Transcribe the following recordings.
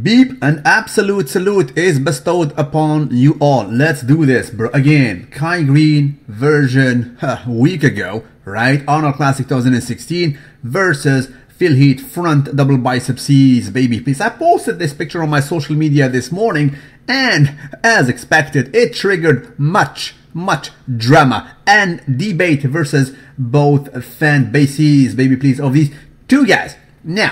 Beep, an absolute salute is bestowed upon you all. Let's do this, bro. Again, Kai Greene version a week ago, right? Arnold Classic 2016 versus Phil Heath front double bicep C's, baby. Please. I posted this picture on my social media this morning, and as expected, it triggered much drama and debate versus both fan bases, baby, please, of these two guys. Now,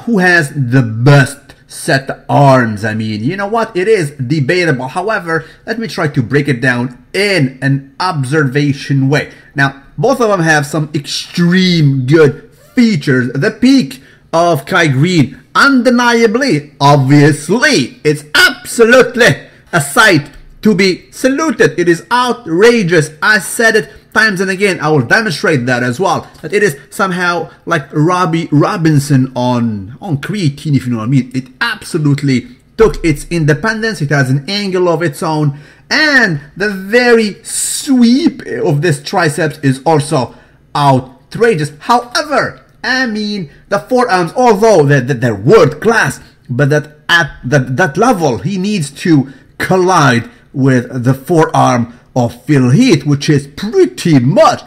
who has the best set arms? I mean, you know what? It is debatable. However, let me try to break it down in an observation way. Now, both of them have some extreme good features. The peak of Kai Greene, undeniably, obviously, it's absolutely a sight to be saluted. It is outrageous. I said it times and again. I will demonstrate that as well. That it is somehow like Robbie Robinson on creatine, if you know what I mean. It absolutely took its independence. It has an angle of its own. And the very sweep of this triceps is also outrageous. However, I mean, the forearms, although they're world class, but that at that level, he needs to collide with the forearm of Phil Heath, which is pretty much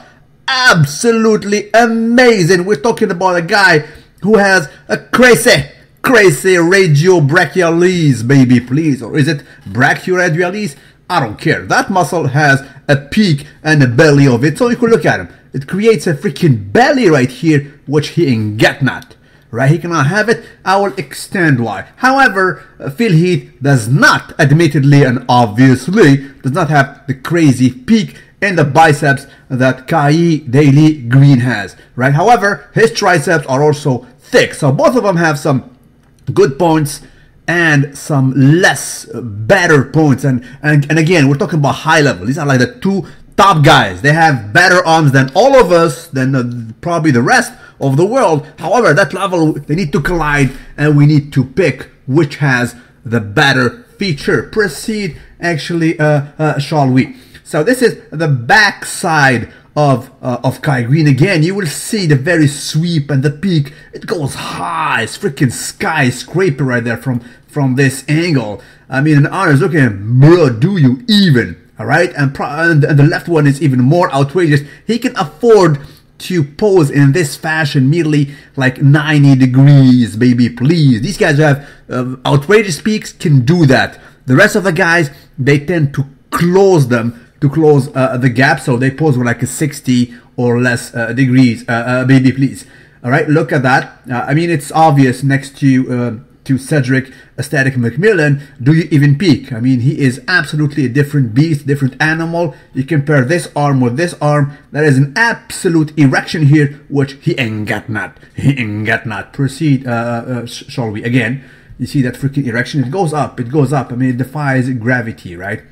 absolutely amazing. We're talking about a guy who has a crazy radiobrachialis, baby, please. Or is it brachioradialis? I don't care. That muscle has a peak and a belly of it. So you can look at him. It creates a freaking belly right here, which he ain't got not. Right? He cannot have it. I will extend why. However, Phil Heath does not, admittedly and obviously, does not have the crazy peak in the biceps that Kai Greene has. Right? However, his triceps are also thick. So both of them have some good points and some less better points. And again, we're talking about high level. These are like the two top guys. They have better arms than all of us, than probably the rest of the world. However, that level, they need to collide, and we need to pick which has the better feature. Proceed, actually, shall we? So this is the back side of Kai Greene. Again, you will see the very sweep and the peak. It goes high. It's freaking skyscraper right there from this angle. I mean, an arm is looking at, bro, do you even? All right, and the left one is even more outrageous. He can afford to pose in this fashion, merely like 90 degrees, baby, please. These guys who have outrageous peaks can do that. The rest of the guys, they tend to close them, to close the gap, so they pose with like a 60 or less degrees, baby, please. All right, look at that. I mean, it's obvious next to Cedric Aesthetic McMillan. Do you even peak? I mean, he is absolutely a different beast, different animal. You compare this arm with this arm, there is an absolute erection here, which he ain't got not. He ain't got not. Proceed, shall we? Again, you see that freaking erection? It goes up, it goes up. I mean, it defies gravity, right?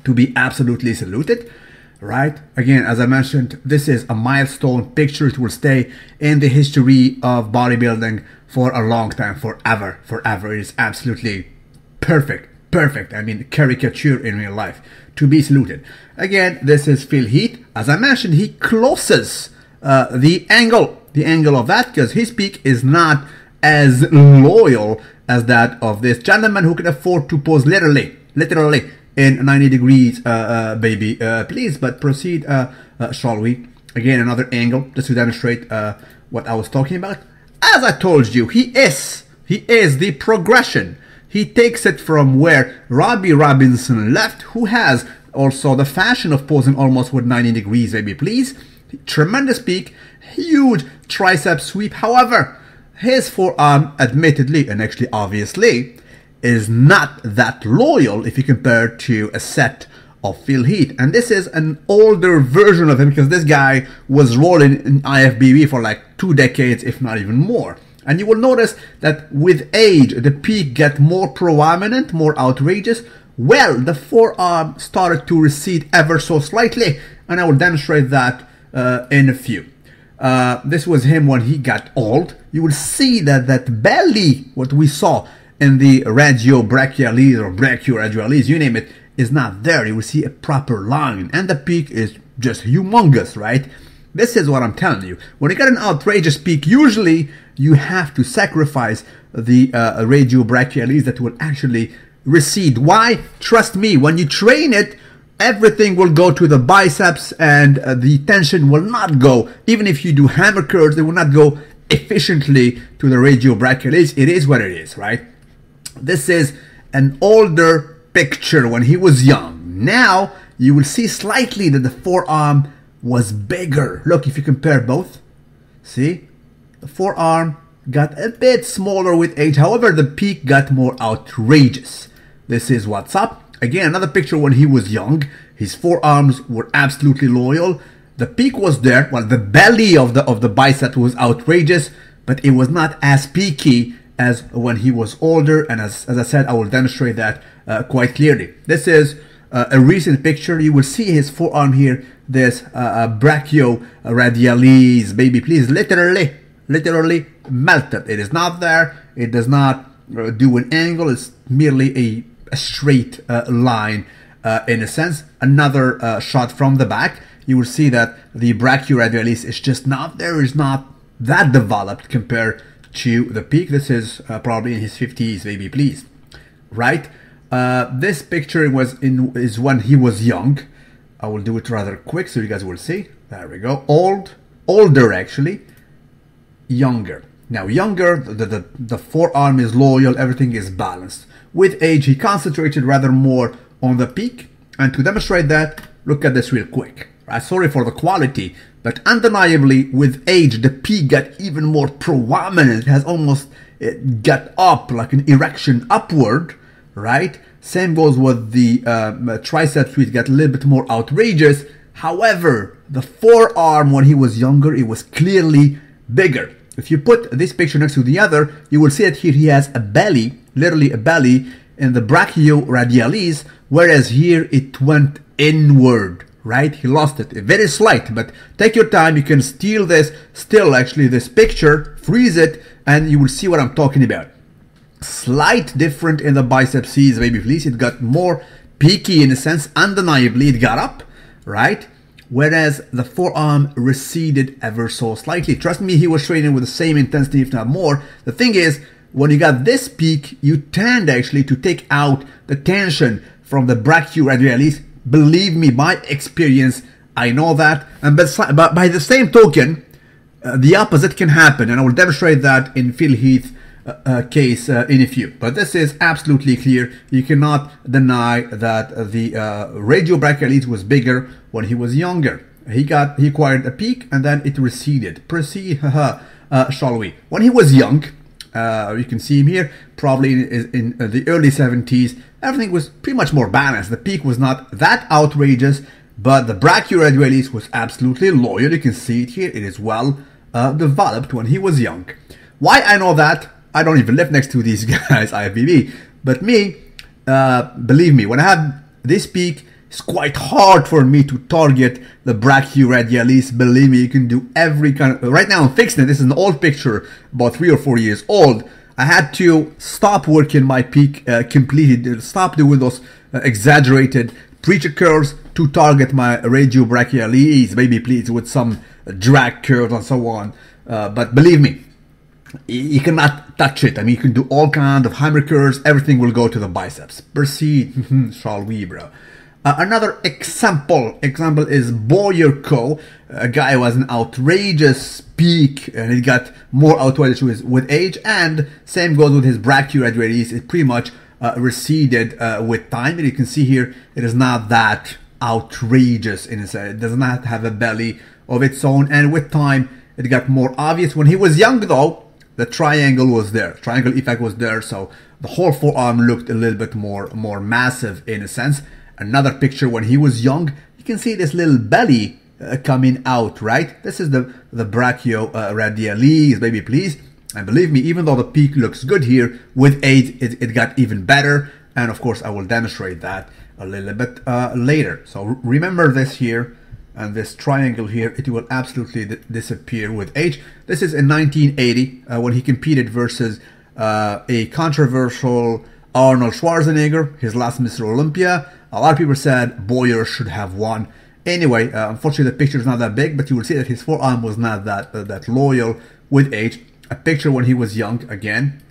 To be absolutely saluted. Right? Again, as I mentioned, this is a milestone picture. It will stay in the history of bodybuilding for a long time, forever. It is absolutely perfect. I mean, caricature in real life to be saluted. Again, this is Phil Heath. As I mentioned, he closes the angle of that, because his peak is not as loyal as that of this gentleman who can afford to pose literally in 90 degrees, baby, please. But proceed, shall we? Again, another angle just to demonstrate what I was talking about. As I told you, he is the progression. He takes it from where Robbie Robinson left, who has also the fashion of posing almost with 90 degrees, baby, please. Tremendous peak, huge tricep sweep. However, his forearm, admittedly and actually obviously, is not that loyal if you compare to a set of Phil Heath. And this is an older version of him, because this guy was rolling in IFBB for like 2 decades, if not even more. And you will notice that with age, the peak get more prominent, more outrageous. Well, the forearm started to recede ever so slightly, and I will demonstrate that in a few. This was him when he got old. You will see that belly, what we saw in the radiobrachialis or brachioradialis, you name it, is not there. You will see a proper line, and the peak is just humongous, right? This is what I'm telling you. When you got an outrageous peak, usually you have to sacrifice the radiobrachialis that will actually recede. Why? Trust me, when you train it, everything will go to the biceps and the tension will not go. Even if you do hammer curls, they will not go efficiently to the radiobrachialis. It is what it is, right? This is an older picture when he was young. Now you will see slightly that the forearm was bigger. Look, if you compare both, see, the forearm got a bit smaller with age. However, the peak got more outrageous. This is what's up. Again, another picture when he was young. His forearms were absolutely loyal. The peak was there. Well, the belly of the bicep was outrageous, but it was not as peaky as when he was older. And as I said, I will demonstrate that quite clearly. This is a recent picture. You will see his forearm here. This brachioradialis, baby, please, literally melted. It is not there. It does not do an angle. It's merely a straight line in a sense. Another shot from the back. You will see that the brachioradialis is just not there. Is not that developed compared to the peak. This is probably in his 50s, baby, please. Right? This picture is when he was young. I will do it rather quick so you guys will see. There we go. Older actually. Younger. Now younger, the forearm is loyal, everything is balanced. With age, he concentrated rather more on the peak. And to demonstrate that, look at this real quick. Sorry for the quality, but undeniably with age, the peak got even more prominent. It has almost got up like an erection upward, right? Same goes with the triceps, which got a little bit more outrageous. However, the forearm when he was younger, it was clearly bigger. If you put this picture next to the other, you will see that here he has a belly, literally a belly, in the brachioradialis, whereas here it went inward, right? He lost it. Very slight, but take your time. You can steal this, this picture, freeze it, and you will see what I'm talking about. Slight different in the biceps C's, baby, please. It got more peaky in a sense. Undeniably, it got up, right? Whereas the forearm receded ever so slightly. Trust me, he was training with the same intensity, if not more. The thing is, when you got this peak, you tend actually to take out the tension from the brachioradialis. Believe me, by experience, I know that. And but by the same token, the opposite can happen. And I will demonstrate that in Heath case in a few. But this is absolutely clear. You cannot deny that the radiobrachialis was bigger when he was younger. He acquired a peak and then it receded. Proceed, shall we? When he was young, you can see him here, probably in the early 70s, everything was pretty much more balanced. The peak was not that outrageous, but the brachioradialis was absolutely loyal. You can see it here. It is well developed when he was young. Why I know that? I don't even live next to these guys, IFBB. But me, believe me, when I have this peak, it's quite hard for me to target the brachioradialis. Believe me, you can do every kind of... Right now I'm fixing it. This is an old picture, about 3 or 4 years old. I had to stop working my peak completely, stop doing those exaggerated preacher curls to target my radiobrachialis, baby, please, with some drag curls and so on. But believe me, you cannot touch it. I mean, you can do all kinds of hammer curls. Everything will go to the biceps. Proceed, shall we, bro? Another example is Boyerko, a guy who has an outrageous peak, and it got more outrageous with age, and same goes with his brachioradialis. It pretty much receded with time, and you can see here it is not that outrageous in a sense. It does not have a belly of its own, and with time it got more obvious. When he was young though, the triangle was there, triangle effect was there, so the whole forearm looked a little bit more massive in a sense. Another picture when he was young, you can see this little belly coming out, right? This is the brachioradialis, baby, please. And believe me, even though the peak looks good here, with age it got even better. And of course, I will demonstrate that a little bit later. So remember this here, and this triangle here, it will absolutely disappear with age. This is in 1980 when he competed versus a controversial Arnold Schwarzenegger, his last Mr. Olympia. A lot of people said Boyer should have won. Anyway, unfortunately the picture is not that big, but you will see that his forearm was not that loyal with age. A picture when he was young again,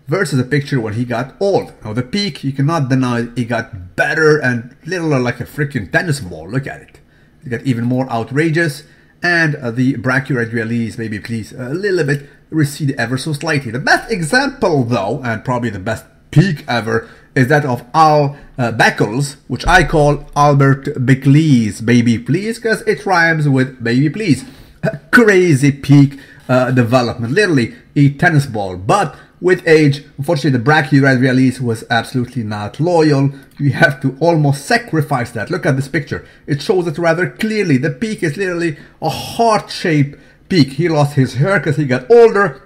versus a picture when he got old. Now the peak, you cannot deny he got better and literally like a freaking tennis ball. Look at it. It got even more outrageous, and the brachioradialis, maybe please, a little bit recede ever so slightly. The best example though, and probably the best peak ever, is that of Al Beckles, which I call Albert Beckley's baby please, because it rhymes with baby please. A crazy peak development, literally a tennis ball, but with age, unfortunately, the brachioradialis was absolutely not loyal. You have to almost sacrifice that. Look at this picture. It shows it rather clearly. The peak is literally a heart-shaped peak. He lost his hair because he got older,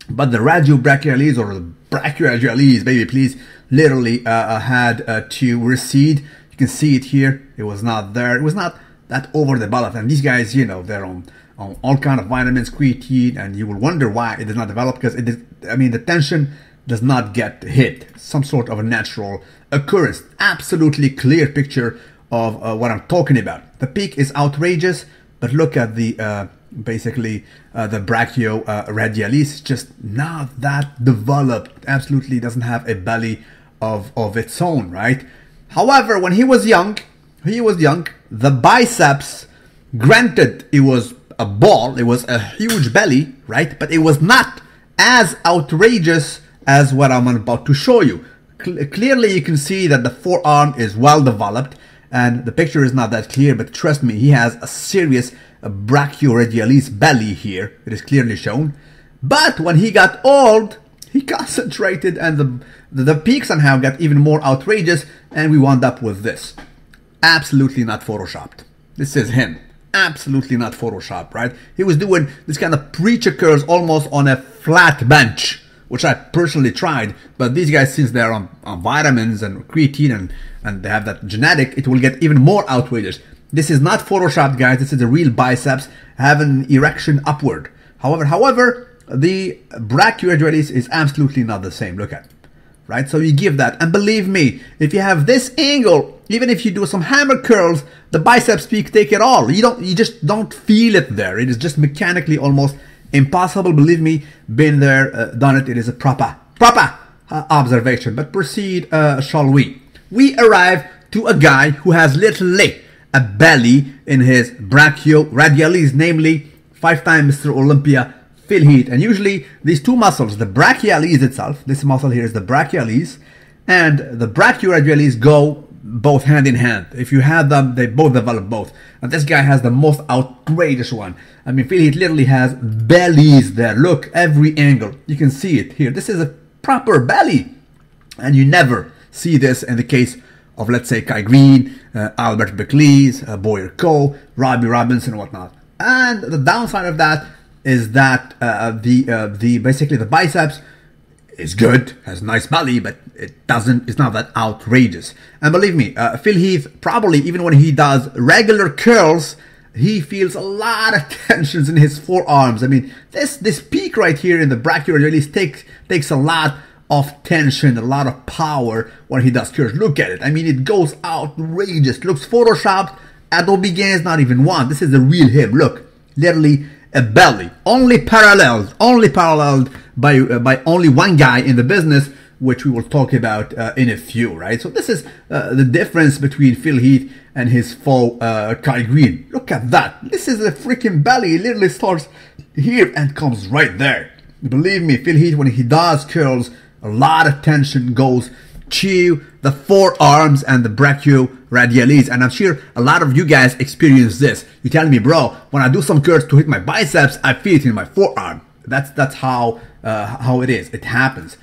but the radiobrachialis, or the brachioradialis, baby please, literally had to recede. You can see it here. It was not there. It was not that overdeveloped. And these guys, you know, they're on all kind of vitamins, creatine, and you will wonder why it did not develop, because it is, I mean, the tension does not get hit. Some sort of a natural occurrence. Absolutely clear picture of what I'm talking about. The peak is outrageous, but look at the basically the brachioradialis, just not that developed. Absolutely doesn't have a belly of its own, right? However, when he was young, the biceps, granted, it was a ball, it was a huge belly, right? But it was not as outrageous as what I'm about to show you. Clearly you can see that the forearm is well developed, and the picture is not that clear, but trust me, he has a serious brachioradialis belly here. It is clearly shown. But when he got old, he concentrated, and the peak somehow got even more outrageous, and we wound up with this. Absolutely not photoshopped. This is him. Absolutely not Photoshop, right? He was doing this kind of preacher curls almost on a flat bench, which I personally tried. But these guys, since they're on vitamins and creatine and they have that genetic, it will get even more outrageous. This is not Photoshopped, guys. This is a real biceps, have an erection upward. However, the brachioradialis is absolutely not the same. Look at it. Right, so you give that, and believe me, if you have this angle, even if you do some hammer curls, the biceps peak take it all. You just don't feel it there. It is just mechanically almost impossible. Believe me, been there, done it. It is a proper observation. But proceed, shall we? We arrive to a guy who has literally a belly in his brachioradialis, namely 5-time Mr. Olympia Heath. And usually these two muscles, the brachialis itself, this muscle here is the brachialis, and the brachioradialis go both hand in hand. If you had them, they both develop both. And this guy has the most outrageous one. I mean, Heath literally has bellies there. Look, every angle. You can see it here. This is a proper belly. And you never see this in the case of, let's say, Kai Greene, Albert Beckley's, Boyer Coe, Robbie Robinson, and whatnot. And the downside of that is that basically the biceps is good, has a nice belly, but it's not that outrageous. And believe me, Heath, probably even when he does regular curls, he feels a lot of tensions in his forearms. I mean, this peak right here in the brachioradialis takes a lot of tension, a lot of power when he does curls. Look at it. I mean, it goes outrageous. Looks photoshopped. Adobe Gains not even one. This is the real him. Look, literally a belly, only paralleled by only one guy in the business, which we will talk about in a few, right? So this is the difference between Heath and his foe Kai Greene. Look at that. This is a freaking belly. It literally starts here and comes right there. Believe me, Heath, when he does curls, a lot of tension goes to the forearms and the brachioradialis, and I'm sure a lot of you guys experience this. You tell me, bro, when I do some curls to hit my biceps, I feel it in my forearm. That's how it is. It happens.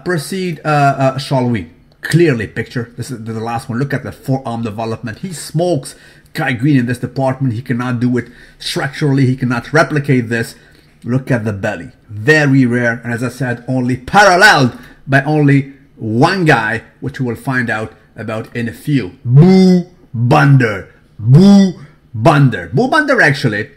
Proceed, shall we? Clearly picture. This is the last one. Look at the forearm development. He smokes Kai Greene in this department. He cannot do it structurally. He cannot replicate this. Look at the belly. Very rare, and as I said, only paralleled by only one guy, which we will find out about in a few. Boo Bunder. Boo Bunder. Boo Bunder, actually.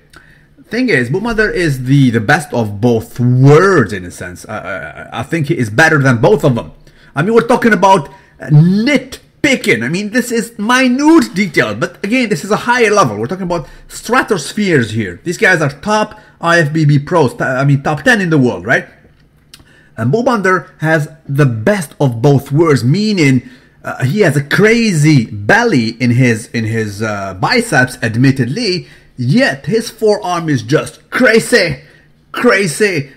Thing is, Boo Bunder is the best of both worlds in a sense. I think he is better than both of them. I mean, we're talking about nitpicking picking. I mean, this is minute detail, but again, this is a higher level. We're talking about stratospheres here. These guys are top IFBB pros, I mean, top 10 in the world, right? And Bowbonder has the best of both worlds, meaning he has a crazy belly in his biceps, admittedly, yet his forearm is just crazy.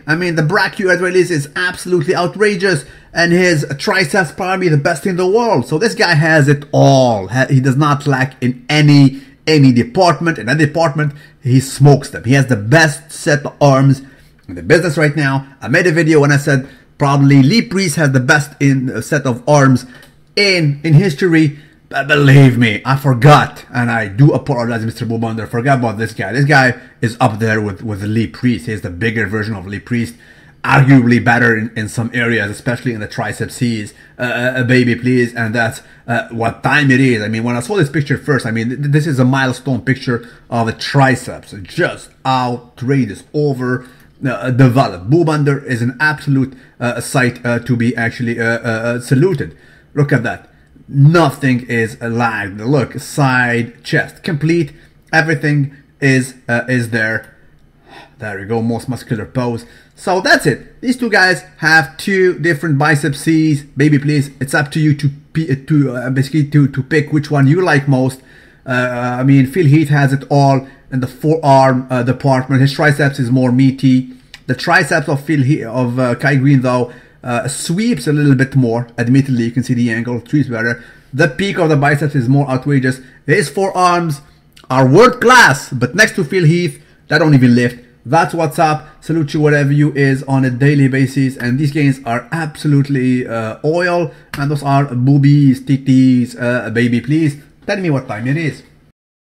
I mean, the brachioradial release is absolutely outrageous, and his triceps probably the best in the world. So this guy has it all. He does not lack in any department. In that department, he smokes them. He has the best set of arms in the business right now. I made a video when I said probably Lee Priest has the best set of arms in history. But believe me, I forgot, and I do apologize, Mr. Bowbonder. Forgot about this guy. This guy is up there with Lee Priest. He's the bigger version of Lee Priest, arguably better in some areas, especially in the triceps. He's a baby, please, and that's what time it is. I mean, when I saw this picture first, I mean, this is a milestone picture of the triceps. Just outrageous, over developed. Bowbonder is an absolute sight to be actually saluted. Look at that. Nothing is lagged. Look, side, chest, complete. Everything is there. There we go, most muscular pose. So that's it. These two guys have two different bicep Cs. Baby, please, it's up to you to basically to pick which one you like most. I mean, Phil Heath has it all in the forearm department. His triceps is more meaty. The triceps of Kai Greene, though, sweeps a little bit more. Admittedly, you can see the angle sweeps better. The peak of the biceps is more outrageous. His forearms are world class, but next to Phil Heath, they don't even lift. That's what's up. Salute you whatever you is on a daily basis, and these gains are absolutely oil, and those are boobies, titties, baby, please. Tell me what time it is.